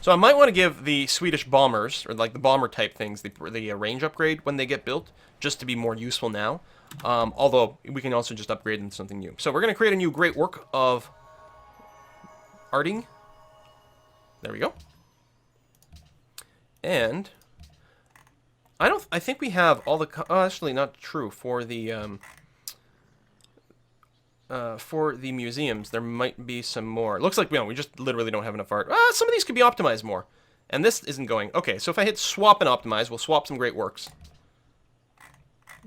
So I might want to give the Swedish bombers, or like the bomber type things, the range upgrade when they get built, just to be more useful now. Although we can also just upgrade them to something new. So we're going to create a new great work of arting. There we go. And I think we have all the. Oh, actually, not true for the museums. There might be some more. It looks like we just literally don't have enough art. Some of these could be optimized more, and this isn't going. Okay, so if I hit swap and optimize, we'll swap some great works.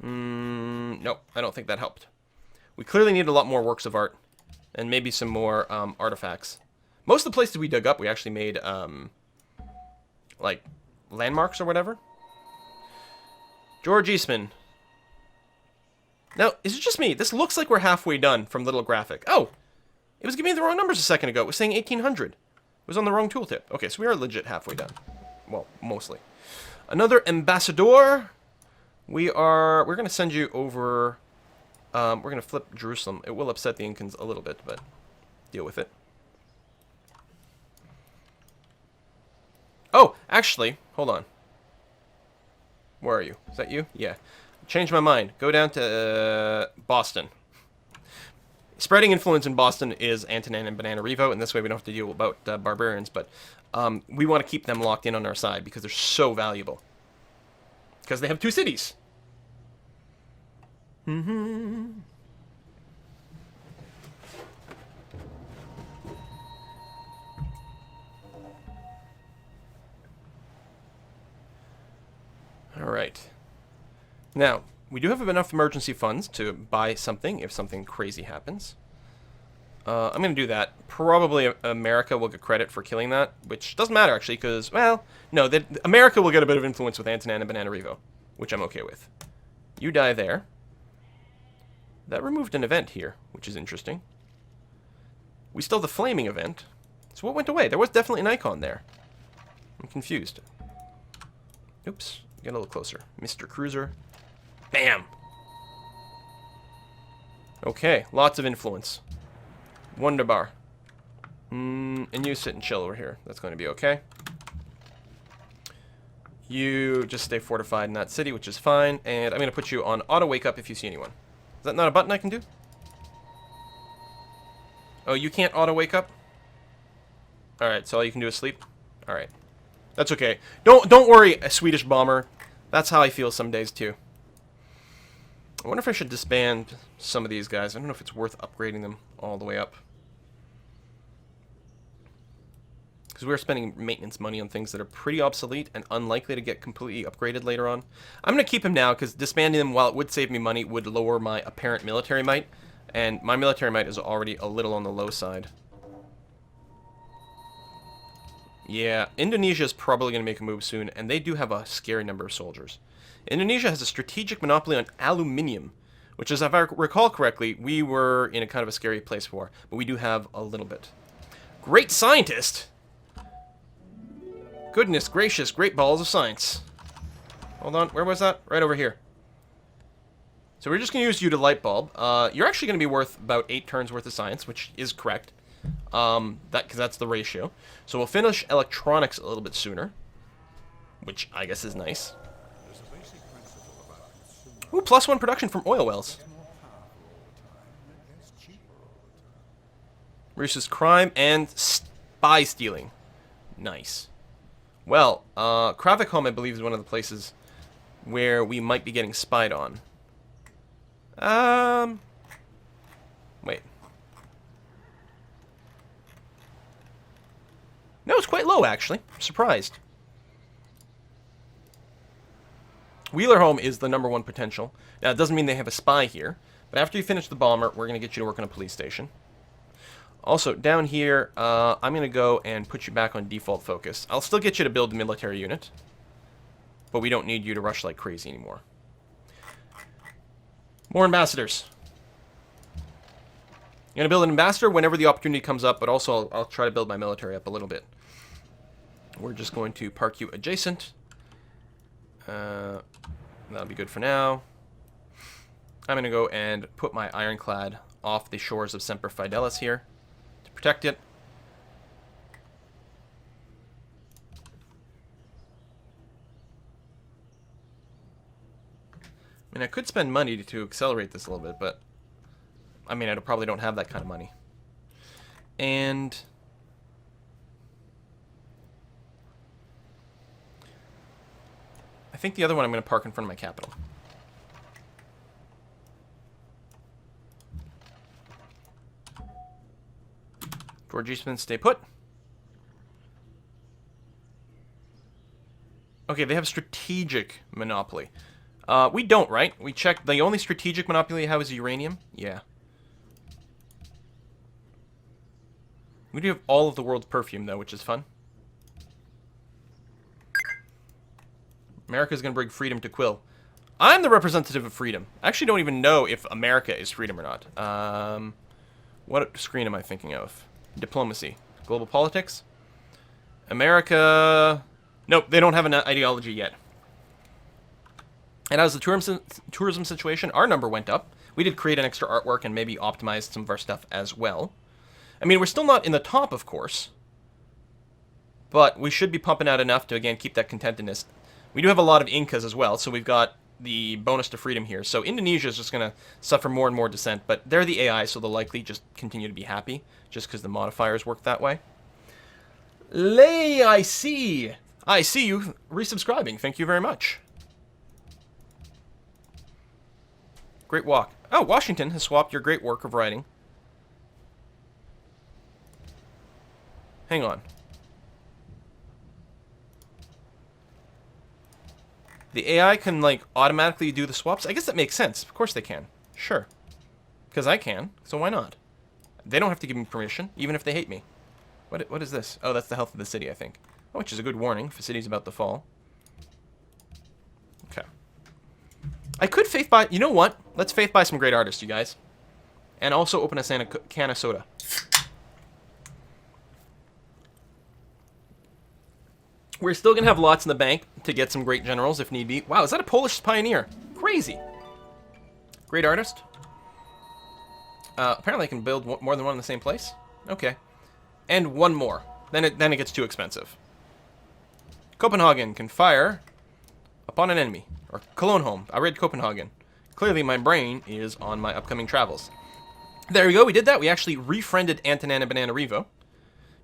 Nope, I don't think that helped. We clearly need a lot more works of art, and maybe some more artifacts. Most of the places we dug up, we actually made like landmarks or whatever. George Eastman. Now, is it just me? This looks like we're halfway done from Little Graphic. Oh! It was giving me the wrong numbers a second ago. It was saying 1800. It was on the wrong tooltip. Okay, so we are legit halfway done. Well, mostly. Another ambassador. We're going to send you over... we're going to flip Jerusalem. It will upset the Incans a little bit, but deal with it. Oh, actually, hold on. Where are you? Is that you? Yeah. Change my mind. Go down to Boston. Spreading influence in Boston is Antonin and Banana-Revo, and this way we don't have to deal about barbarians, but we want to keep them locked in on our side because they're so valuable. Because they have 2 cities. Alright. Now, we do have enough emergency funds to buy something if something crazy happens. I'm going to do that. Probably America will get credit for killing that, which doesn't matter, actually, because, well, no, America will get a bit of influence with Antonin and Banana-Revo, which I'm okay with. You die there. That removed an event here, which is interesting. We still have the flaming event. So what went away? There was definitely an icon there. I'm confused. Oops. Get a little closer. Mr. Cruiser. Bam! Okay, lots of influence. Wunderbar. And you sit and chill over here. That's going to be okay. You just stay fortified in that city, which is fine. And I'm going to put you on auto wake up if you see anyone. Is that not a button I can do? Oh, you can't auto wake up? Alright, so all you can do is sleep? Alright. That's okay. Don't worry, a Swedish bomber. That's how I feel some days too. I wonder if I should disband some of these guys. I don't know if it's worth upgrading them all the way up. Because we're spending maintenance money on things that are pretty obsolete and unlikely to get completely upgraded later on. I'm going to keep him now because disbanding them, while it would save me money, would lower my apparent military might. And my military might is already a little on the low side. Yeah, Indonesia is probably going to make a move soon, and they do have a scary number of soldiers. Indonesia has a strategic monopoly on aluminium, which is, if I recall correctly, we were in a kind of a scary place for, but we do have a little bit. Great scientist! Goodness gracious, great balls of science. Hold on, where was that? Right over here. So we're just going to use you to light bulb. You're actually going to be worth about 8 turns worth of science, which is correct. Because that's the ratio. So we'll finish electronics a little bit sooner, which I guess is nice. Ooh, +1 production from oil wells. Reduces crime and spy stealing. Nice. Well, Kravikholm, I believe, is one of the places where we might be getting spied on. Wait. No, it's quite low, actually. I'm surprised. Wheelerholm is the #1 potential. Now, it doesn't mean they have a spy here, but after you finish the bomber, we're going to get you to work on a police station. Also, down here, I'm going to go and put you back on default focus. I'll still get you to build a military unit, but we don't need you to rush like crazy anymore. More ambassadors. I'm going to build an ambassador whenever the opportunity comes up, but also I'll try to build my military up a little bit. We're just going to park you adjacent. That'll be good for now. I'm going to go and put my ironclad off the shores of Semper Fidelis here to protect it. I mean, I could spend money to accelerate this a little bit, but I mean, I probably don't have that kind of money. And I think the other one I'm going to park in front of my capital. George Eastman, stay put. Okay, they have strategic monopoly. We don't, right? We checked. The only strategic monopoly we have is uranium. Yeah. We do have all of the world's perfume, though, which is fun. America's going to bring freedom to Quill. I'm the representative of freedom. I actually don't even know if America is freedom or not. What screen am I thinking of? Diplomacy. Global politics. America... Nope, they don't have an ideology yet. And as the tourism situation, our number went up. We did create an extra artwork and maybe optimized some of our stuff as well. I mean, we're still not in the top, of course. But we should be pumping out enough to, again, keep that contentedness. We do have a lot of Incas as well, so we've got the bonus to freedom here. So Indonesia is just going to suffer more and more dissent, but they're the AI, so they'll likely just continue to be happy, just because the modifiers work that way. Lay, I see you resubscribing. Thank you very much. Great walk. Oh, Washington has swapped your great work of writing. Hang on. The AI can, like, automatically do the swaps? I guess that makes sense. Of course they can. Sure. Because I can, so why not? They don't have to give me permission, even if they hate me. What is this? Oh, that's the health of the city, I think. Oh, which is a good warning if the city's about to fall. Okay. I could faith buy... You know what? Let's faith buy some great artists, you guys. And also open a can of soda. We're still going to have lots in the bank to get some great generals if need be. Wow, is that a Polish pioneer? Crazy. Great artist. Apparently I can build more than one in the same place. Okay. And one more. Then it gets too expensive. Copenhagen can fire upon an enemy. Or Cologne home. I read Copenhagen. Clearly my brain is on my upcoming travels. There we go. We did that. We actually refriended Antonana Bananarivo.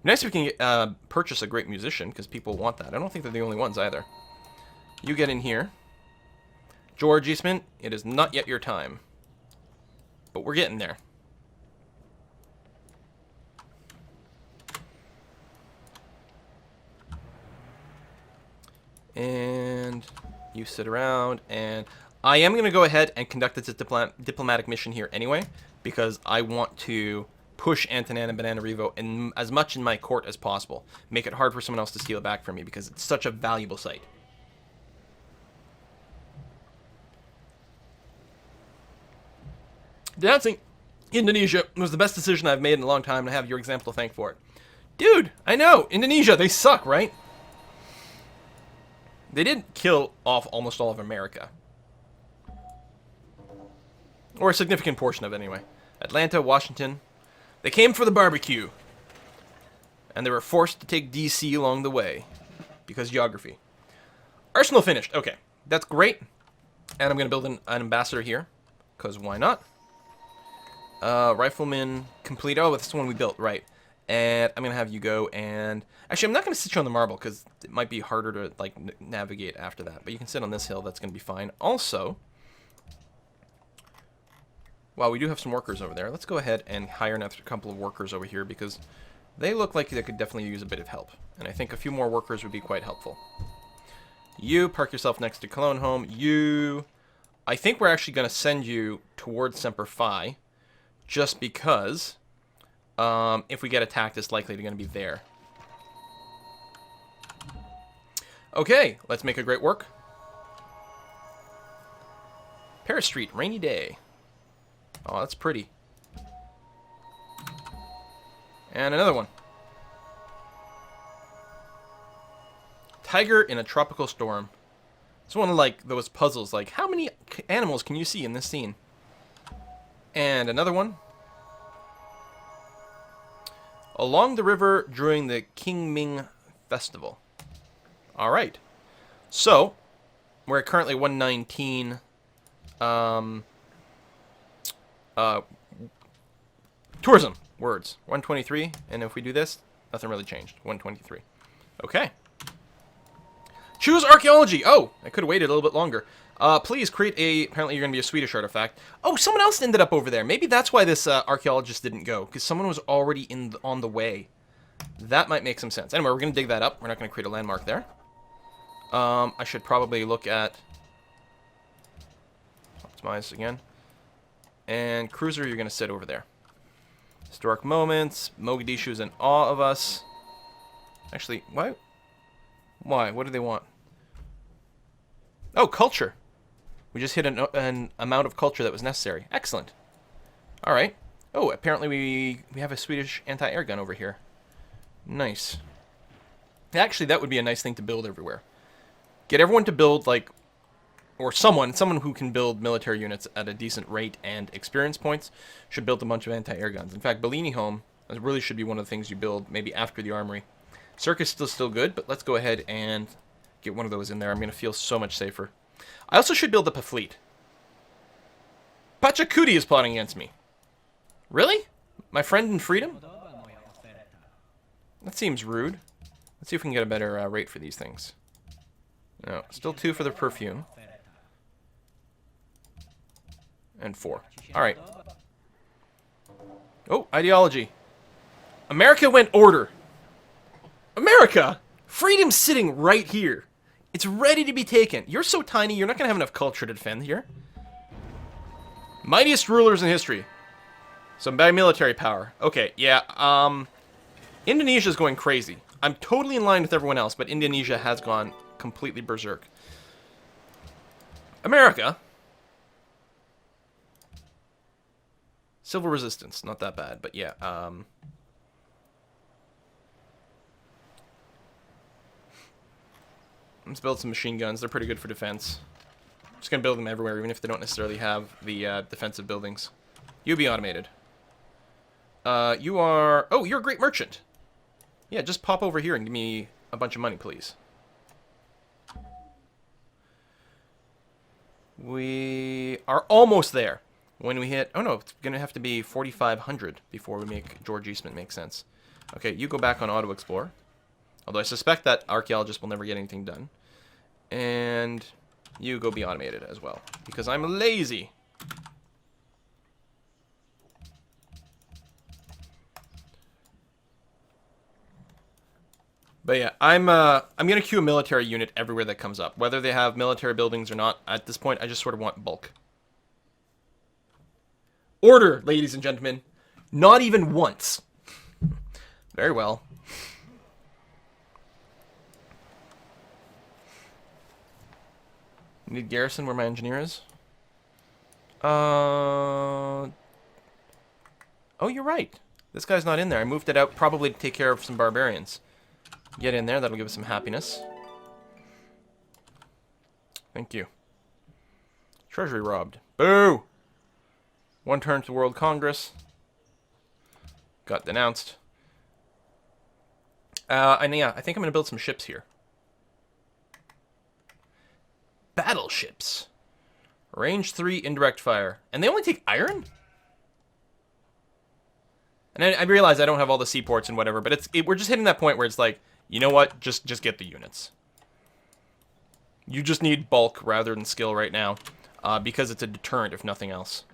Nice if we can purchase a great musician, because people want that. I don't think they're the only ones either. You get in here. George Eastman, it is not yet your time. But we're getting there. And you sit around, and I am going to go ahead and conduct this diplomatic mission here anyway, because I want to push Antonana Bananarivo in as much in my court as possible. Make it hard for someone else to steal it back from me, because it's such a valuable site. Denouncing Indonesia was the best decision I've made in a long time, and I have your example to thank for it. Dude, I know, Indonesia, they suck, right? They did kill off almost all of America. Or a significant portion of it, anyway. Atlanta, Washington. They came for the barbecue. And they were forced to take D.C. along the way. Because geography. Arsenal finished. Okay, that's great. And I'm going to build an ambassador here. Because why not? Rifleman complete. Oh, that's the one we built, right. And I'm going to have you go and... Actually, I'm not going to sit you on the marble, because it might be harder to, like, navigate after that. But you can sit on this hill. That's going to be fine. Also... Wow, we do have some workers over there. Let's go ahead and hire another couple of workers over here, because they look like they could definitely use a bit of help. And I think a few more workers would be quite helpful. You, park yourself next to Cologne home. You... I think we're actually going to send you towards Semper Fi, just because... if we get attacked, it's likely they're going to be there. Okay, let's make a great work. Paris Street, rainy day. Oh, that's pretty. And another one. Tiger in a tropical storm. It's one of, like, those puzzles, like, how many animals can you see in this scene? And another one. Along the river during the King Ming Festival. Alright. So, we're currently 119 Uh, tourism. Words. 123. And if we do this, nothing really changed. 123. Okay. Choose archaeology. Oh, I could have waited a little bit longer. Please create a... Apparently you're going to be a Swedish artifact. Oh, someone else ended up over there. Maybe that's why this archaeologist didn't go. Because someone was already on the way. That might make some sense. Anyway, we're going to dig that up. We're not going to create a landmark there. I should probably look at... Optimize again. And cruiser, you're going to sit over there. Historic moments. Mogadishu's in awe of us. Actually, why? Why? What do they want? Oh, culture. We just hit an amount of culture that was necessary. Excellent. All right. Oh, apparently we have a Swedish anti-air gun over here. Nice. Actually, that would be a nice thing to build everywhere. Get everyone to build, like, or someone who can build military units at a decent rate and experience points should build a bunch of anti-air guns. In fact, Bellini Home really should be one of the things you build maybe after the armory. Circus is still good, but let's go ahead and get one of those in there. I'm going to feel so much safer. I also should build up a fleet. Pachacuti is plotting against me. Really? My friend in freedom? That seems rude. Let's see if we can get a better rate for these things. No, still 2 for the perfume. And 4. Alright. Oh, ideology. America went order. America! Freedom's sitting right here. It's ready to be taken. You're so tiny, you're not going to have enough culture to defend here. Mightiest rulers in history. Some bad military power. Okay, yeah, Indonesia's going crazy. I'm totally in line with everyone else, but Indonesia has gone completely berserk. America. Civil resistance, not that bad, but yeah, let's build some machine guns. They're pretty good for defense. Just gonna build them everywhere, even if they don't necessarily have the defensive buildings. You be automated. You are... Oh, you're a great merchant. Yeah, just pop over here and give me a bunch of money, please. We are almost there. When we hit... Oh, no, it's gonna have to be 4,500 before we make George Eastman make sense. Okay, you go back on Auto Explore. Although I suspect that archaeologists will never get anything done. And you go be automated as well. Because I'm lazy. But yeah, I'm gonna queue a military unit everywhere that comes up. Whether they have military buildings or not, at this point, I just sort of want bulk. Order, ladies and gentlemen. Not even once. Very well. Need garrison where my engineer is. Oh, you're right. This guy's not in there. I moved it out probably to take care of some barbarians. Get in there. That'll give us some happiness. Thank you. Treasury robbed. Boo! One turn to World Congress. Got denounced. And yeah, I think I'm going to build some ships here. Battleships. Range 3 indirect fire. And they only take iron? And I realize I don't have all the seaports and whatever, but we're just hitting that point where it's like, you know what? Just get the units. You just need bulk rather than skill right now, because it's a deterrent if nothing else.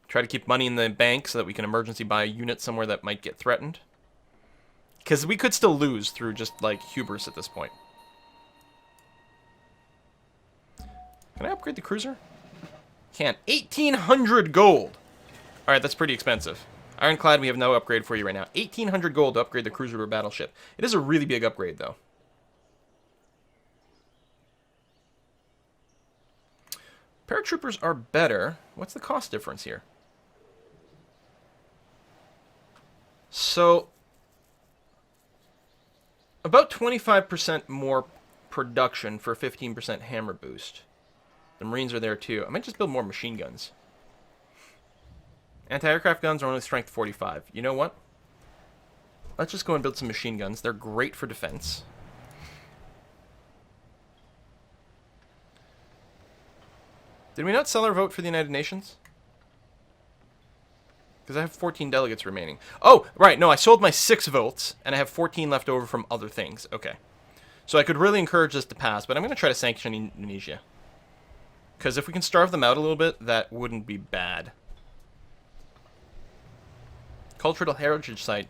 Try to keep money in the bank so that we can emergency buy a unit somewhere that might get threatened. Because we could still lose through just, like, hubris at this point. Can I upgrade the cruiser? Can't. 1,800 gold! Alright, that's pretty expensive. Ironclad, we have no upgrade for you right now. 1,800 gold to upgrade the cruiser to a battleship. It is a really big upgrade, though. Paratroopers are better. What's the cost difference here? So, about 25% more production for 15% hammer boost. The Marines are there too. I might just build more machine guns. Anti-aircraft guns are only strength 45. You know what? Let's just go and build some machine guns. They're great for defense. Did we not sell our vote for the United Nations? Because I have 14 delegates remaining. Oh, right, no, I sold my 6 votes, and I have 14 left over from other things. Okay. So I could really encourage this to pass, but I'm going to try to sanction Indonesia. Because if we can starve them out a little bit, that wouldn't be bad. Cultural heritage site.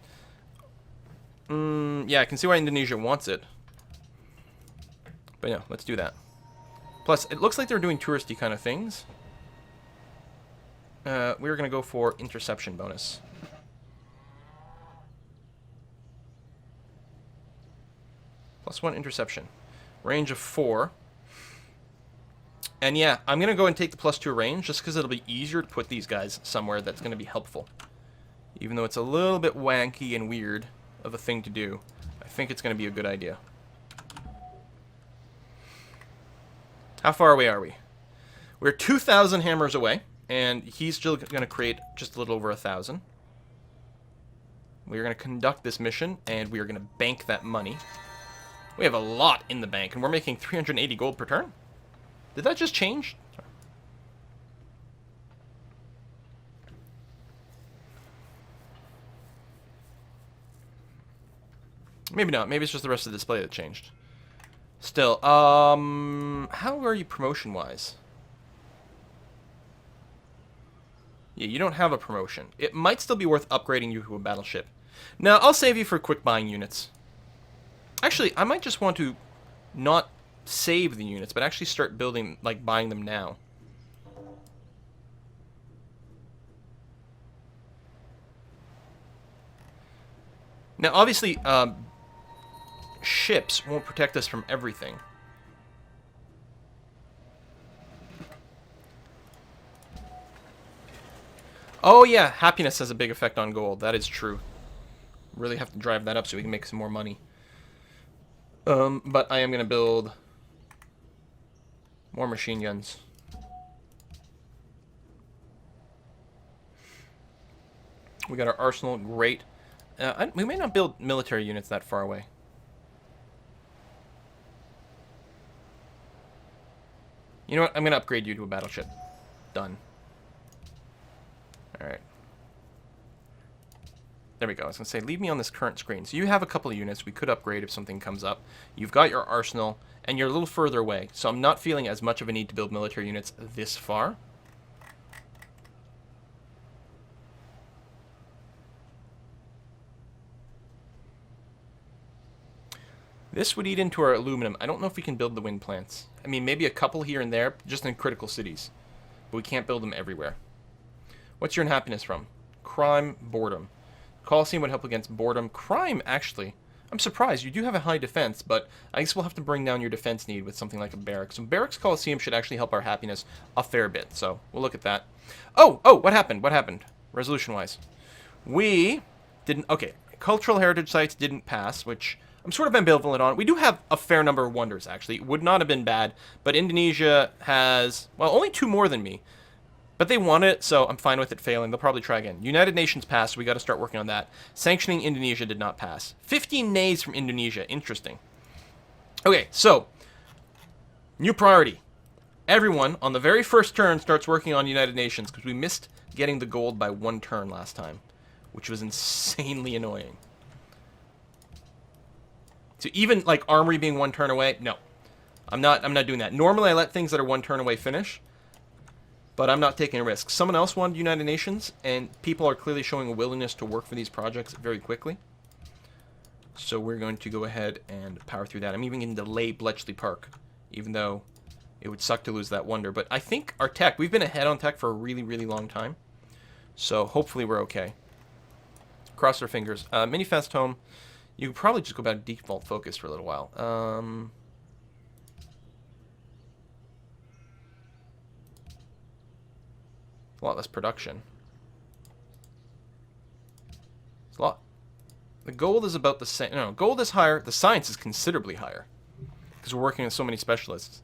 Yeah, I can see why Indonesia wants it. But yeah, let's do that. Plus, it looks like they're doing touristy kind of things. We're going to go for interception bonus. +1 interception. Range of 4. And yeah, I'm going to go and take the +2 range just because it'll be easier to put these guys somewhere that's going to be helpful. Even though it's a little bit wanky and weird of a thing to do, I think it's going to be a good idea. How far away are we? We're 2,000 hammers away, and he's still going to create just a little over 1,000. We're going to conduct this mission, and we are going to bank that money. We have a lot in the bank, and we're making 380 gold per turn? Did that just change? Maybe not. Maybe it's just the rest of the display that changed. Still, how are you promotion-wise? Yeah, you don't have a promotion. It might still be worth upgrading you to a battleship. Now, I'll save you for quick buying units. Actually, I might just want to not save the units, but actually start building, like, buying them now. Now, obviously, ships won't protect us from everything. Oh yeah, happiness has a big effect on gold. That is true. Really have to drive that up so we can make some more money. But I am going to build more machine guns. We got our arsenal, great. We may not build military units that far away. You know what? I'm going to upgrade you to a battleship. Done. Alright. There we go. I was going to say, leave me on this current screen. So you have a couple of units we could upgrade if something comes up. You've got your arsenal, and you're a little further away. So I'm not feeling as much of a need to build military units this far. This would eat into our aluminum. I don't know if we can build the wind plants. I mean, maybe a couple here and there, just in critical cities. But we can't build them everywhere. What's your unhappiness from? Crime, boredom. Coliseum would help against boredom. Crime, actually. I'm surprised. You do have a high defense, but I guess we'll have to bring down your defense need with something like a barracks. So barracks Coliseum should actually help our happiness a fair bit. So we'll look at that. Oh, what happened? What happened? Resolution-wise. We didn't... Okay, cultural heritage sites didn't pass, which I'm sort of ambivalent on. We do have a fair number of wonders, actually. It would not have been bad, but Indonesia has... Well, only 2 more than me. But they want it, so I'm fine with it failing. They'll probably try again. United Nations passed, so we got to start working on that. Sanctioning Indonesia did not pass. 15 nays from Indonesia. Interesting. Okay, so, new priority. Everyone, on the very first turn, starts working on United Nations, because we missed getting the gold by 1 turn last time, which was insanely annoying. So even, like, armory being 1 turn away, no. I'm not doing that. Normally, I let things that are 1 turn away finish. But I'm not taking a risk. Someone else wanted United Nations, and people are clearly showing a willingness to work for these projects very quickly. So we're going to go ahead and power through that. I'm even going to delay Bletchley Park, even though it would suck to lose that wonder. But I think our tech, we've been ahead on tech for a really, really long time. So hopefully we're okay. Cross our fingers. Mini-Fast Home, you could probably just go back to default focus for a little while. A lot less production. It's a lot. The gold is about the same. No, gold is higher. The science is considerably higher. Because we're working with so many specialists.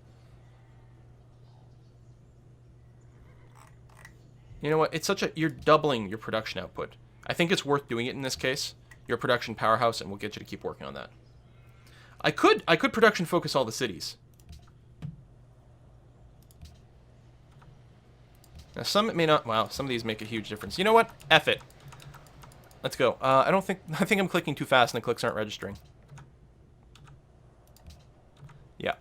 You know what? It's such a... You're doubling your production output. I think it's worth doing it in this case. You're a production powerhouse, and we'll get you to keep working on that. I could production focus all the cities. Now, some it may not... Wow, some of these make a huge difference. You know what? F it. Let's go. I don't think... I think I'm clicking too fast and the clicks aren't registering. Yeah.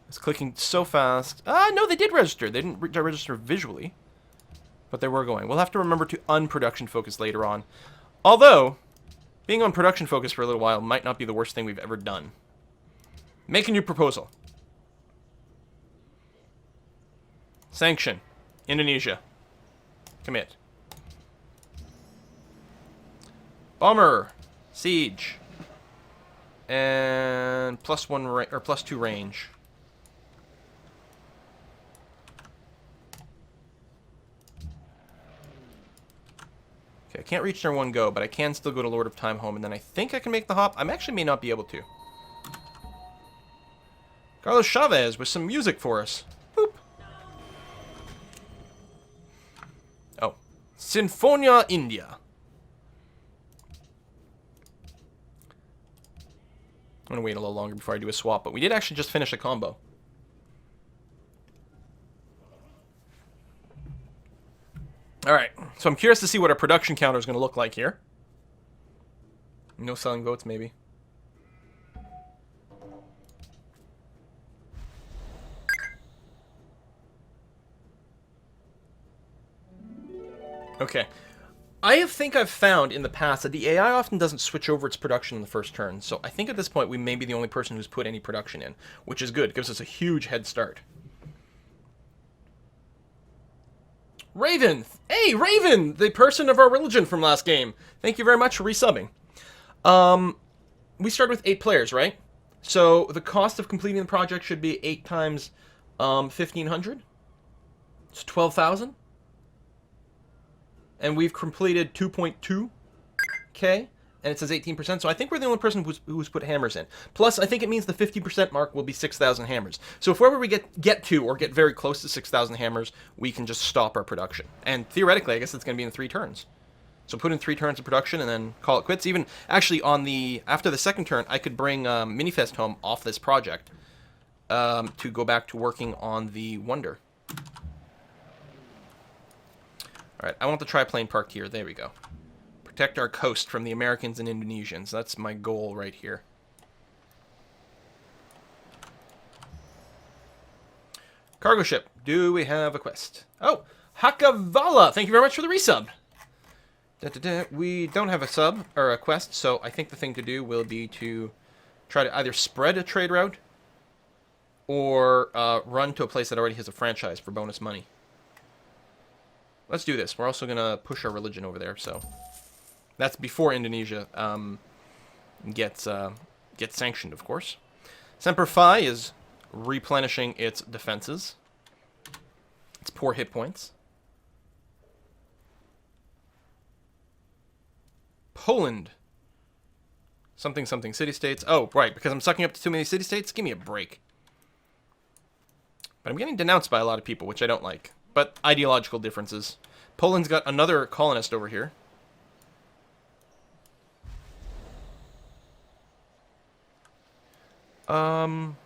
It's clicking so fast. No, they did register. They didn't register visually. But they were going. We'll have to remember to unproduction focus later on. Although, being on production focus for a little while might not be the worst thing we've ever done. Make a new proposal. Sanction. Indonesia. Commit. Bomber. Siege. And +1 or +2 range. Okay, I can't reach there one go, but I can still go to Lord of Time home, and then I think I can make the hop. I actually may not be able to. Carlos Chavez with some music for us. Boop. Oh. Sinfonia India. I'm going to wait a little longer before I do a swap, but we did actually just finish a combo. Alright, so I'm curious to see what our production counter is going to look like here. No selling votes, maybe. Okay. I think I've found in the past that the AI often doesn't switch over its production in the first turn, so I think at this point we may be the only person who's put any production in, which is good. It gives us a huge head start. Raven! Hey, Raven! The person of our religion from last game. Thank you very much for resubbing. We started with 8 players, right? So the cost of completing the project should be 8 times 1,500. It's 12,000. And we've completed 2.2k, and it says 18%, so I think we're the only person who's put hammers in. Plus, I think it means the 50% mark will be 6,000 hammers. So if wherever we get to, or get very close to 6,000 hammers, we can just stop our production. And theoretically, I guess it's going to be in 3 turns. So put in 3 turns of production and then call it quits. Even, actually, after the second turn, I could bring Minifest home off this project to go back to working on the Wonder. Alright, I want the triplane parked here. There we go. Protect our coast from the Americans and Indonesians. That's my goal right here. Cargo ship. Do we have a quest? Oh, Hakavala. Thank you very much for the resub. We don't have a sub or a quest, so I think the thing to do will be to try to either spread a trade route or run to a place that already has a franchise for bonus money. Let's do this. We're also going to push our religion over there, so that's before Indonesia gets sanctioned, of course. Semper Fi is replenishing its defenses. Its poor hit points. Poland. Something, something, city-states. Oh, right, because I'm sucking up to too many city-states? Give me a break. But I'm getting denounced by a lot of people, which I don't like. But ideological differences. Poland's got another colonist over here. Am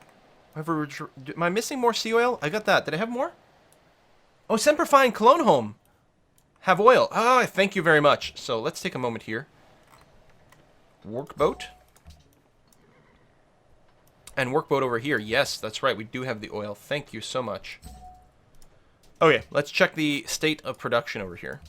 I missing more sea oil? I got that. Did I have more? Oh, Semper Fi and Cologne Home have oil. Ah, thank you very much. So let's take a moment here. Workboat. And workboat over here. Yes, that's right. We do have the oil. Thank you so much. Okay, let's check the state of production over here.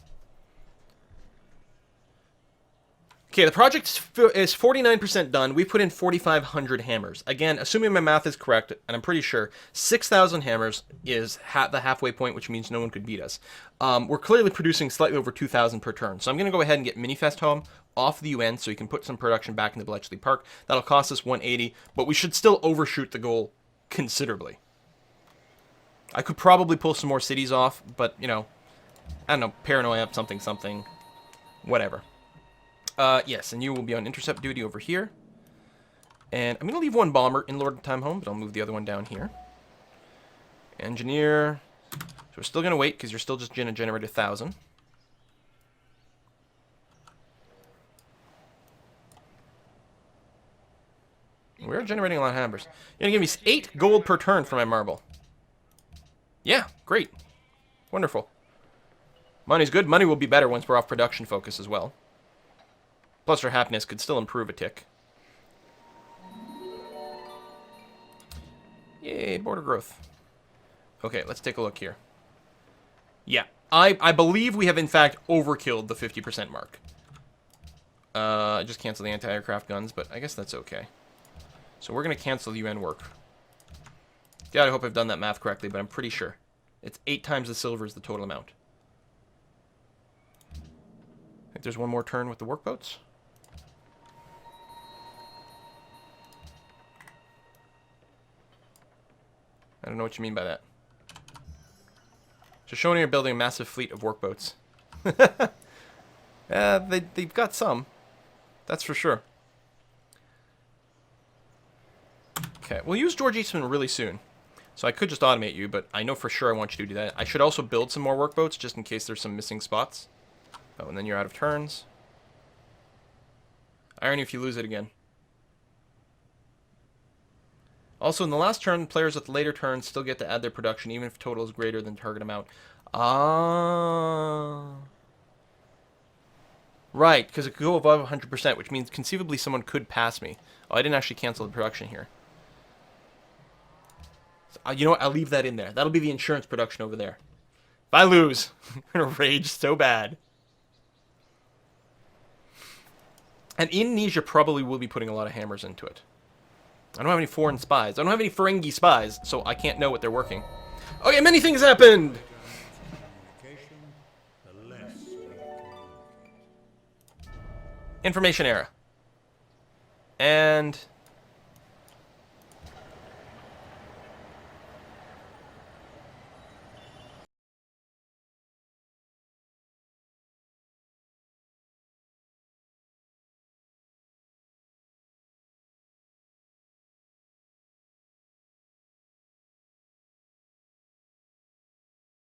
Okay, the project is 49% done. We put in 4,500 hammers. Again, assuming my math is correct, and I'm pretty sure, 6,000 hammers is the halfway point, which means no one could beat us. We're clearly producing slightly over 2,000 per turn. So I'm going to go ahead and get Minifest home off the UN so you can put some production back into Bletchley Park. That'll cost us 180, but we should still overshoot the goal considerably. I could probably pull some more cities off, but, you know, I don't know, paranoia up, something, something, whatever. Yes, and you will be on intercept duty over here. And I'm going to leave one bomber in Lord of Time home, but I'll move the other one down here. Engineer. So we're still going to wait, because you're still just going to generate 1,000. We're generating a lot of hammers. You're going to give me 8 gold per turn for my marble. Yeah, great. Wonderful. Money's good. Money will be better once we're off production focus as well. Plus our happiness could still improve a tick. Yay, border growth. Okay, let's take a look here. Yeah, I believe we have in fact overkilled the 50% mark. I just canceled the anti-aircraft guns, but I guess that's okay. So we're going to cancel UN work. God, I hope I've done that math correctly, but I'm pretty sure. It's 8 times the silver is the total amount. I think there's one more turn with the workboats. I don't know what you mean by that. Just showing you're building a massive fleet of workboats. They've got some. That's for sure. Okay, we'll use George Eastman really soon. So I could just automate you, but I know for sure I want you to do that. I should also build some more workboats, just in case there's some missing spots. Oh, and then you're out of turns. Irony if you lose it again. Also, in the last turn, players with later turns still get to add their production, even if total is greater than target amount. Ah. Right, because it could go above 100%, which means conceivably someone could pass me. Oh, I didn't actually cancel the production here. So, you know what? I'll leave that in there. That'll be the insurance production over there. If I lose, I'm going to rage so bad. And Indonesia probably will be putting a lot of hammers into it. I don't have any foreign spies. I don't have any Ferengi spies, so I can't know what they're working. Okay, many things happened! Information era. And